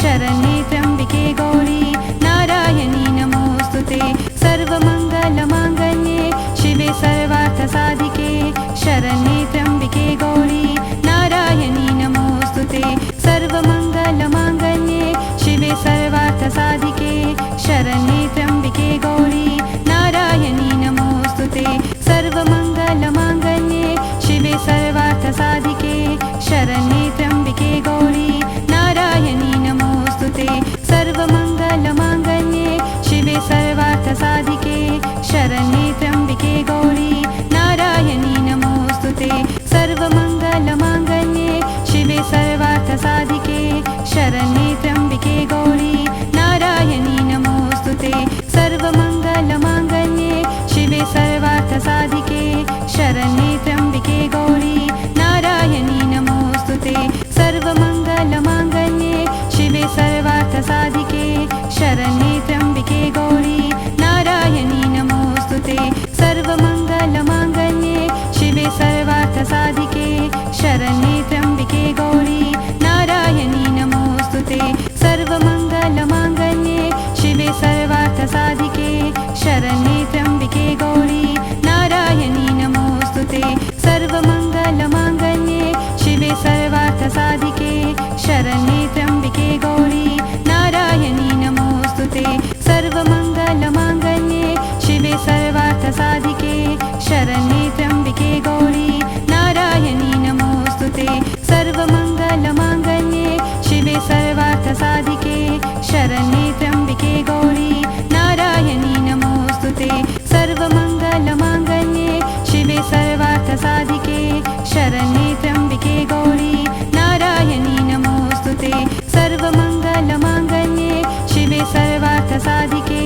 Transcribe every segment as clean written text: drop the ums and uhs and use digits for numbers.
शरण्ये त्र्यम्बिके गौरी नारायणी नमोऽस्तुते सर्वमङ्गलमाङ्गल्ये शिवे सर्वार्थसाधिके शरण्ये त्र्यम्बिके गौरी नारायणी नमोऽस्तुते सर्वमङ्गलमाङ्गल्ये शिवे सर्वार्थसाधिके शरण्ये त्र्यम्बिके गौरी नारायणी नमोऽस्तुते सर्वमङ्गलमाङ्गल्ये शिवे सर्वार्थसाधिके शरण्ये त्र्यम्बिके गौरी नारायणी नमोऽस्तुते सर्वमङ्गलमाङ्गल्ये शिवे सर्वार्थसाधिके शरण्ये त्र्यम्बिके गौरी नारायणी नमोऽस्तुते सर्वमङ्गलमाङ्गल्ये शिवे सर्वार्थसाधिके शरण्ये त्र्यम्बिके गौरी नारायणी नमोऽस्तुते सर्वमङ्गलमाङ्गल्ये शिवे सर्वार्थसाधिके शरण्ये त्र्यम्बिके गौरी नारायणी नमोऽस्तुते सर्वमङ्गलमाङ्गल्ये शिवे सर्वार्थसाधिके शरण्ये त्र्यम्बिके गौरी नारायणी नमोऽस्तुते सर्वमङ्गलमाङ्गल्ये शिवे सर्वार्थसाधिके शरण्ये त्र्यम्बिके गौरी नारायणी नमोऽस्तुते सर्वमङ्गलमाङ्गल्ये शिवे सर्वार्थसाधिके शरण्ये त्र्यम्बिके गौरी नारायणी नमोऽस्तुते सर्वमङ्गलमाङ्गल्ये शिवे सर्वार्थसाधिके शरण्ये त्र्यम्बिके गौरी नारायणी नमोऽस्तुते सर्वमङ्गलमाङ्गल्ये शिवे सर्वार्थसाधिके शरण्ये त्र्यम्बिके गौरी नारायणी नमोऽस्तुते सर्वमङ्गलमाङ्गल्ये शिवे सर्वार्थसाधिके शरण्ये त्र्यम्बिके गौरी नारायणी नमोऽस्तुते सर्वमङ्गलमाङ्गल्ये शिवे सर्वार्थसाधिके शरण्ये त्र्यम्बिके गौरी नारायणी नमोऽस्तुते सर्वमङ्गलमाङ्गल्ये शिवे सर्वार्थसाधिके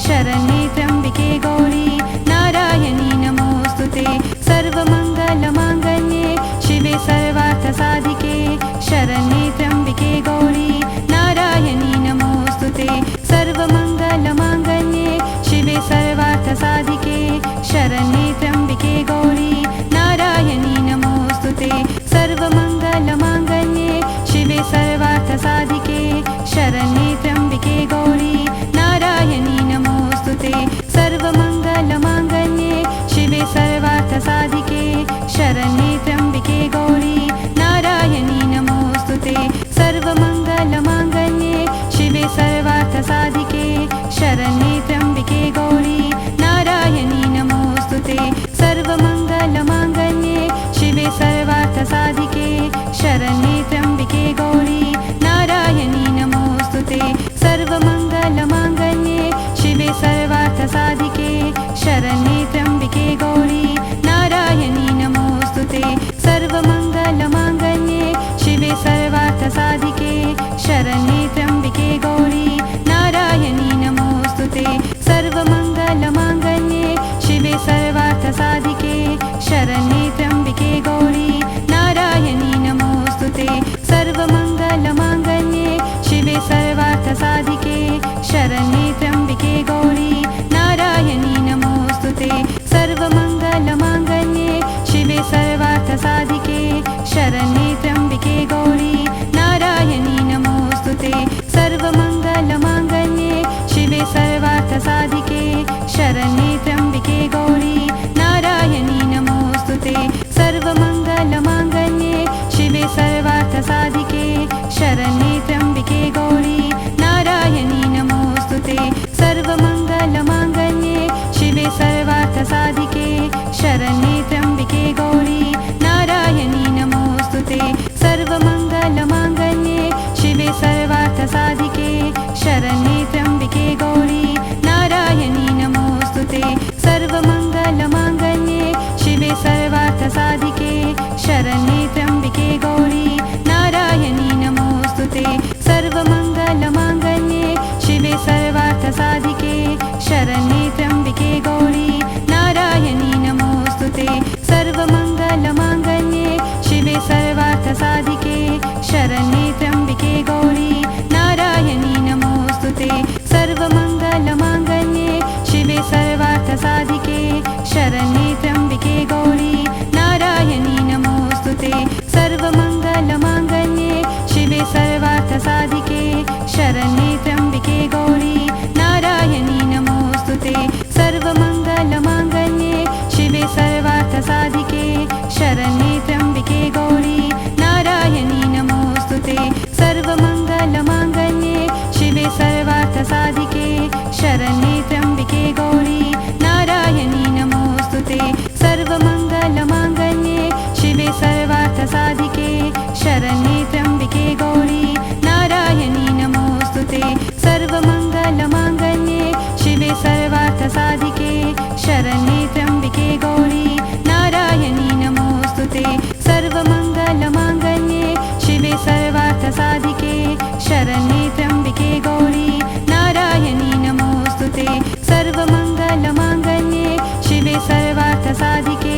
शरण्ये त्र्यम्बिके गौरी नारायणी नमोऽस्तुते सर्वमङ्गलमाङ्गल्ये शिवे सर्वार्थसाधिके शरण्ये त्र्यम्बिके गौरी नारायणी नमोऽस्तुते सर्वमङ्गलमाङ्गल्ये शिवे सर्वार्थसाधिके शरण्ये त्र्यम्बिके गौरी नारायणी नमोऽस्तुते सर्वमङ्गलमाङ्गल्ये शिवे सर्वार्थसाधिके शरण्ये त्र्यम्बिके गौरी नारायणी नमोऽस्तुते सर्वमङ्गलमाङ्गल्ये शिवे सर्वार्थसाधिके शरण्ये त्र्यम्बिके गौरी नारायणी नमोऽस्तुते सर्वमङ्गलमाङ्गल्ये शिवे सर्वार्थसाधिके शरण्ये त्र्यम्बिके गौरी नारायणी नमोऽस्तुते सर्वमङ्गलमाङ्गल्ये शिवे सर्वार्थसाधिके शरण्ये त्र्यम्बिके गौरी नारायणी नमोऽस्तुते सर्वमङ्गलमाङ्गल्ये शिवे सर्वार्थसाधिके शरण्ये त्र्यम्बिके गौरी नारायणी नमोऽस्तुते सर्वमङ्गलमाङ्गल्ये शिवे सर्वार्थसाधिके शरण्ये त्र्यम्बिके गौरी नारायणी नमोऽस्तुते सर्वमङ्गलमाङ्गल्ये शिवे सर्वार्थसाधिके शरण्ये त्र्यम्बिके गौरी नारायणी नमोऽस्तुते सर्वमङ्गलमाङ्गल्ये शिवे सर्वार्थसाधिके शरण्ये त्र्यम्बिके गौरी नारायणी नमोऽस्तुते सर्वमङ्गलमाङ्गल्ये शिवे सर्वार्थसाधिके शरण्ये त्र्यम्बिके गौरी नारायणी नमोऽस्तुते सर्वमङ्गलमाङ्गल्ये शिवे सर्वार्थसाधिके शरण्ये त्र्यम्बिके गौरी नारायणी नमोऽस्तुते सर्वमङ्गलमाङ्गल्ये शिवे सर्वार्थसाधिके शरण्ये त्र्यम्बिके गौरी नारायणी नमोऽस्तुते सर्वमङ्गलमाङ्गल्ये शिवे सर्वार्थसाधिके शरण्ये त्र्यम्बिके गौरी नारायणी नमोऽस्तुते सर्वमङ्गलमाङ्गल्ये शिवे सर्वार्थसाधिके शरण्ये त्र्यम्बिके गौरी नारायणी नमोऽस्तुते सर्वमङ्गलमाङ्गल्ये शिवे सर्वार्थसाधिके शरण्ये त्र्यम्बिके गौरी नारायणी नमोऽस्तुते सर्वमङ्गलमाङ्गल्ये शिवे सर्वार्थसाधिके शरण्ये त्र्यम्बिके गौरी नारायणी नमोऽस्तुते सर्वमङ्गलमाङ्गल्ये शिवे सर्वार्थसाधिके शरण्ये त्र्यम्बिके गौरी नारायणी नमोऽस्तुते सर्वमङ्गलमाङ्गल्ये शिवे सर्वार्थसाधिके शरण्ये त्र्यम्बिके गौरी नारायणी नमोऽस्तुते शरण्ये त्र्यम्बिके गौरी नारायणी नमोऽस्तुते सर्वमङ्गलमाङ्गल्ये शिवे सर्वार्थसाधिके शरण्ये त्र्यम्बिके गौरी नारायणी नमोऽस्तुते सर्वमङ्गलमाङ्गल्ये शिवे सर्वार्थसाधिके शरण्ये त्र्यम्बिके गौरी नारायणी नमोऽस्तुते सर्वमङ्गलमाङ्गल्ये शिवे सर्वार्थसाधिके शरण्ये त्र्यम्बिके गौरी नारायणी नमोऽस्तुते सर्वमङ्गलमाङ्गल्ये शिवे सर्वार्थसाधिके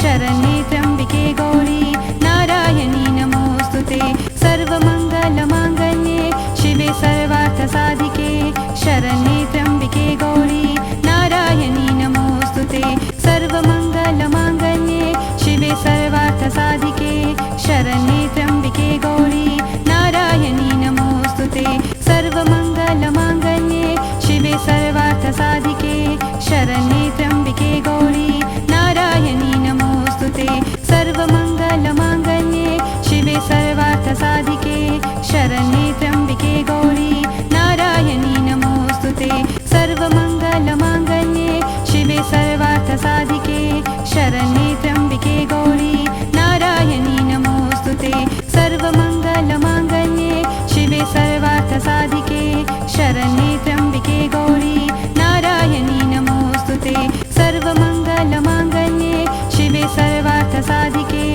शरण्ये त्र्यम्बिके गौरी नारायणी नमोऽस्तुते सर्वमङ्गलमाङ्गल्ये शिवे सर्वार्थसाधिके शरण्ये त्र्यम्बिके गौरी नारायणी नमोऽस्तुते सर्वमङ्गलमाङ्गल्ये शिवे सर्वार्थसाधिके शरण्ये त्र्यम्बिके गौरी नारायणी नमोऽस्तुते सर्वमङ्गलमाङ्गल्ये शिवे सर्वार्थसाधिके शरण्ये त्र्यम्बिके गौरी नारायणी नमोऽस्तुते सर्वमङ्गलमाङ्गल्ये शिवे सर्वार्थसाधिके शरण्ये त्र्यम्बिके गौरी नारायणी नमोऽस्तुते सर्वमङ्गलमाङ्गल्ये शिवे सर्वार्थसाधिके शरण्ये त्र्यम्बिके गौरी नारायणी नमोऽस्तुते सर्वमङ्गलमाङ्गल्ये शिवे सर्वार्थसाधिके शरण्ये त्र्यम्बिके गौरी नारायणी नमोऽस्तुते सर्वमङ्गलमाङ्गल्ये शिवे सर्वार्थसाधिके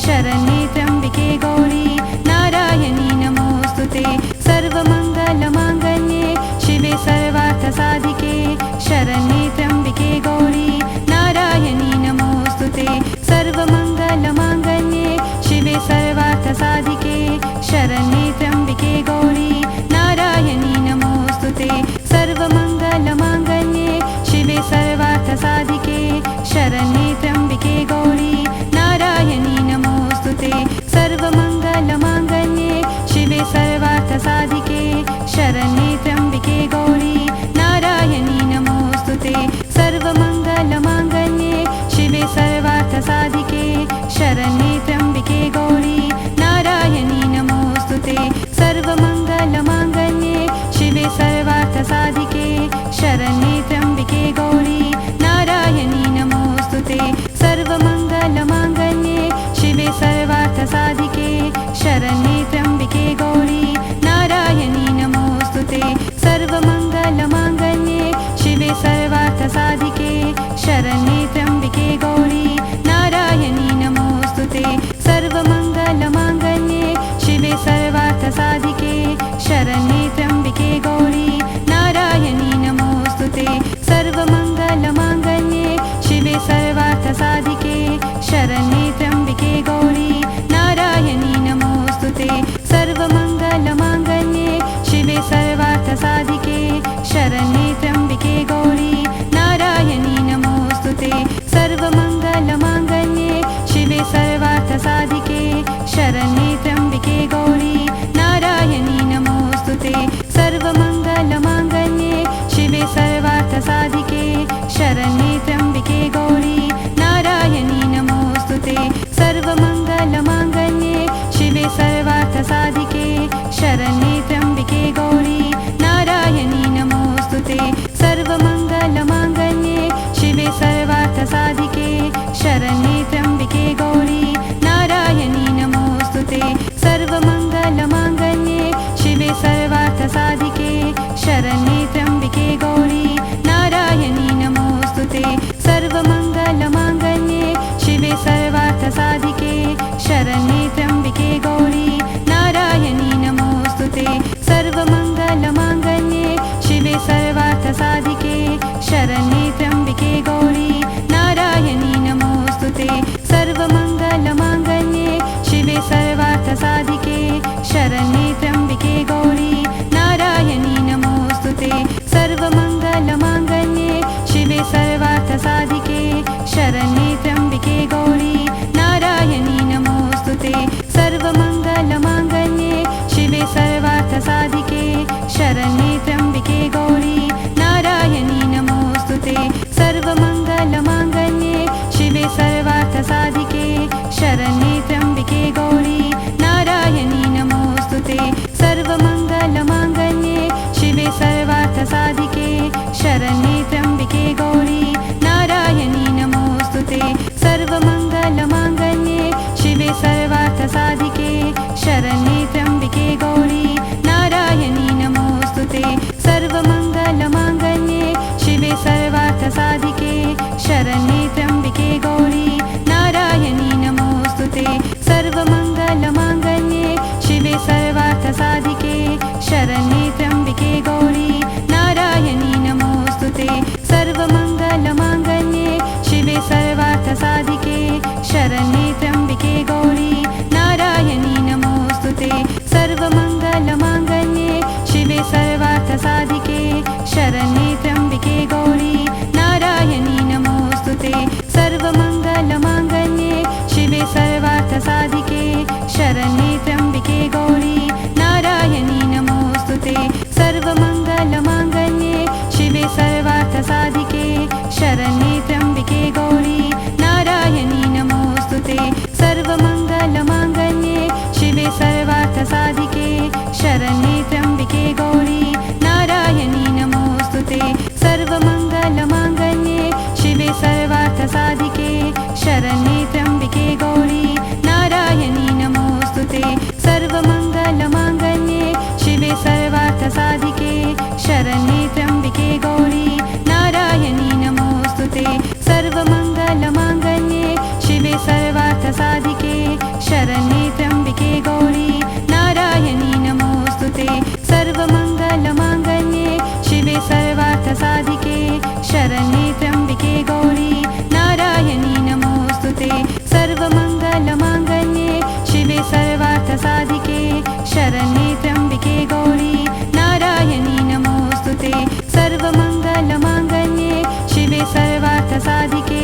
शरण्ये त्र्यम्बिके गौरी नारायणी नमोऽस्तुते सर्वमङ्गलमाङ्गल्ये शिवे सर्वार्थसाधिके शरण्ये त्र्यम्बिके गौरी नारायणी नमोऽस्तुते सर्वमङ्गलमाङ्गल्ये शिवे सर्वार्थसाधिके शरण्ये त्र्यम्बिके गौरी नारायणी नमोऽस्तुते सर्वमङ्गलमाङ्गल्ये शिवे सर्वार्थसाधिके शरण्ये त्र्यम्बिके गौरी नारायणी नमोऽस्तुते सर्वमङ्गलमाङ्गल्ये शिवे सर्वार्थसाधिके शरण्ये त्र्यम्बिके गौरी नारायणी नमोऽस्तुते सर्वमङ्गलमाङ्गल्ये शिवे सर्वार्थसाधिके शरण्ये त्र्यम्बिके गौरी नारायणी नमोऽस्तुते सर्वमङ्गलमाङ्गल्ये शिवे सर्वार्थसाधिके शरण्ये त्र्यम्बिके गौरी नारायणी नमोऽस्तुते सर्वमङ्गलमाङ्गल्ये शिवे सर्वार्थसाधिके शरण्ये त्र्यम्बिके गौरी नारायणी नमोऽस्तुते सर्वमङ्गलमाङ्गल्ये शिवे सर्वार्थसाधिके शरण्ये त्र्यम्बिके गौरी नारायणी नमोऽस्तुते सर्वमङ्गलमाङ्गल्ये शिवे सर्वार्थसाधिके शरण्ये त्र्यम्बिके गौरी नारायणी नमोऽस्तुते सर्वमङ्गलमाङ्गल्ये शिवे सर्वार्थसाधिके शरण्ये त्र्यम्बिके गौरी नारायणी नमोऽस्तुते सर्वमङ्गलमाङ्गल्ये शिवे सर्वार्थसाधिके शरण्ये त्र्यम्बिके गौरी नारायणी नमोऽस्तुते सर्वमङ्गलमाङ्गल्ये शिवे सर्वार्थसाधिके शरण्ये त्र्यम्बिके गौरी नारायणी नमोऽस्तुते सर्वमङ्गलमाङ्गल्ये शिवे सर्वार्थसाधिके शरण्ये त्र्यम्बिके गौरी नारायणी नमोऽस्तुते सर्वमङ्गलमाङ्गल्ये शिवे सर्वार्थसाधिके शरण्ये त्र्यम्बिके गौरी नारायणी नमोऽस्तुते सर्वमङ्गलमाङ्गल्ये शिवे सर्वार्थसाधिके शरण्ये त्र्यम्बिके गौरी नारायणी नमोऽस्तुते सर्वमङ्गलमाङ्गल्ये शिवे सर्वार्थसाधिके शरण्ये त्र्यम्बिके गौरी नारायणी नमोऽस्तुते सर्वमङ्गलमाङ्गल्ये शिवे सर्वार्थसाधिके शरण्ये त्र्यम्बिके गौरी नारायणी नमोऽस्तुते सर्वमङ्गलमाङ्गल्ये शिवे सर्वार्थसाधिके शरण्ये त्र्यम्बिके गौरी नारायणी नमोऽस्तुते सर्वमङ्गलमाङ्गल्ये शिवे सर्वार्थसाधिके शरण्ये त्र्यम्बिके गौरी नारायणी नमोऽस्तुते सर्वमङ्गलमाङ्गल्ये शिवे सर्वार्थसाधिके शरण्ये त्र्यम्बिके गौरी नारायणी नमोऽस्तुते सर्वमङ्गलमाङ्गल्ये शरण्ये त्र्यम्बिके गौरी नारायणी नमोऽस्तुते सर्वमङ्गलमाङ्गल्ये शिवे सर्वार्थसाधिके शरण्ये त्र्यम्बिके गौरी नारायणी नमोऽस्तुते सर्वमङ्गलमाङ्गल्ये शिवे सर्वार्थसाधिके शरण्ये त्र्यम्बिके गौरी नारायणी नमोऽस्तुते सर्वमङ्गलमाङ्गल्ये शिवे सर्वार्थसाधिके शरण्ये त्र्यम्बिके गौरी नारायणी नमोऽस्तुते सर्वमङ्गलमाङ्गल्ये शिवे सर्वार्थसाधिके शरण्ये त्र्यम्बिके गौरी नारायणी नमोऽस्तुते सर्वमङ्गलमाङ्गल्ये शिवे सर्वार्थसाधिके शरण्ये त्र्यम्बिके गौरी नारायणी नमोऽस्तुते सर्वमङ्गलमाङ्गल्ये शिवे सर्वार्थसाधिके शरण्ये त्र्यम्बिके गौरी नारायणी नमोऽस्तुते सर्वमङ्गलमाङ्गल्ये शिवे सर्वार्थसाधिके शरण्ये त्र्यम्बिके गौरी नारायणी नमोऽस्तुते सर्वमङ्गलमाङ्गल्ये शिवे सर्वार्थसाधिके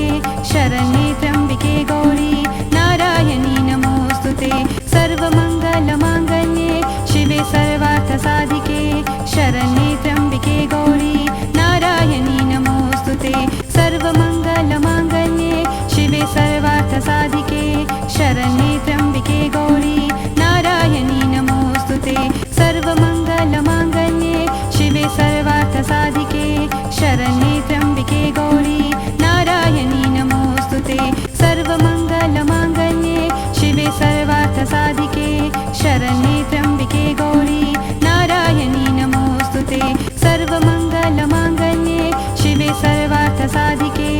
शरण्ये त्र्यम्बिके गौरी नारायणी नमोऽस्तुते सर्वमङ्गलमाङ्गल्ये शिवे सर्वार्थसाधिके शरण्ये त्र्यम्बिके गौरी नारायणी नमोऽस्तुते सर्वमङ्गलमाङ्गल्ये शिवे सर्वार्थसाधिके शरण्ये त्र्यम्बिके गौरी नारायणी नमोऽस्तुते सर्वमङ्गलमाङ्गल्ये शिवे सर्वार्थसाधिके शरण्ये त्र्यम्बिके गौरी नारायणी नमोऽस्तुते सर्वमङ्गलमाङ्गल्ये शिवे सर्वार्थसाधिके शरण्ये त्र्यम्बिके गौरी नारायणी नमोऽस्तुते सर्वमङ्गलमाङ्गल्ये शिवे सर्वार्थसाधिके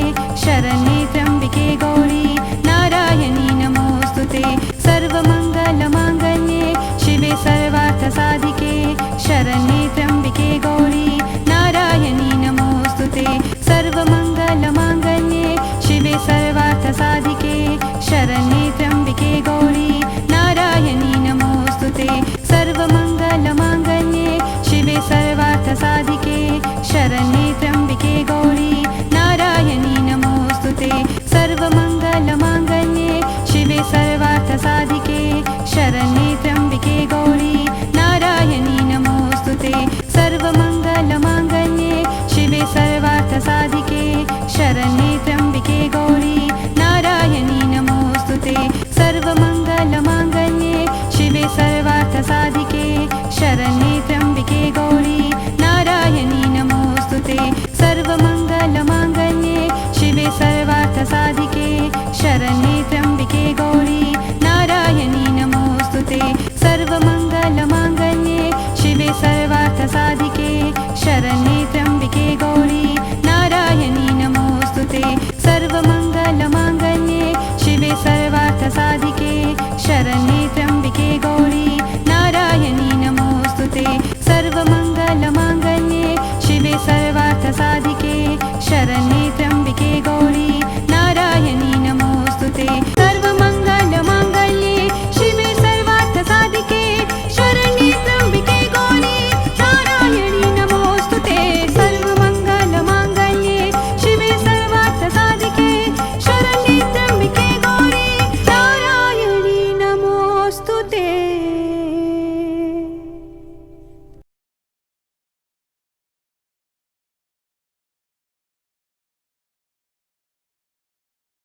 शरण्ये त्र्यम्बिके गौरी नारायणी नमोऽस्तुते सर्वमङ्गलमाङ्गल्ये शिवे सर्वार्थसाधिके शरण्ये त्र्यम्बिके गौरी नारायणी नमोऽस्तुते सर्वमङ्गलमाङ्गल्ये शिवे सर्वार्थसाधिके शरण्ये त्र्यम्बिके गौरी नारायणी नमोऽस्तुते सर्वमङ्गलमाङ्गल्ये शिवे सर्वार्थसाधिके शरण्ये त्र्यम्बिके गौरी नारायणी नमोऽस्तुते सर्वमङ्गलमाङ्गल्ये शिवे सर्वार्थसाधिके शरण्ये त्र्यम्बिके गौरी नारायणी नमोऽस्तुते सर्वमङ्गलमाङ्गल्ये शिवे सर्वार्थसाधिके शरण्ये त्र्यम्बिके गौरी नारायणी नमोऽस्तुते सर्वमङ्गलमाङ्गल्ये शिवे सर्वार्थसाधिके शरण्ये त्र्यम्बिके गौरी नारायणी नमोऽस्तुते सर्वमङ्गलमाङ्गल्ये शिवे सर्वार्थसाधिके शरण्ये त्र्यम्बिके गौरी नारायणी नमोऽस्तुते सर्वमङ्गलमाङ्गल्ये शिवे सर्वार्थसाधिके शरण्ये त्र्यम्बिके गौरी नारायणी नमोऽस्तुते सर्वमङ्गलमाङ्गल्ये शिवे सर्वार्थसाधिके शरण्ये त्र्यम्बिके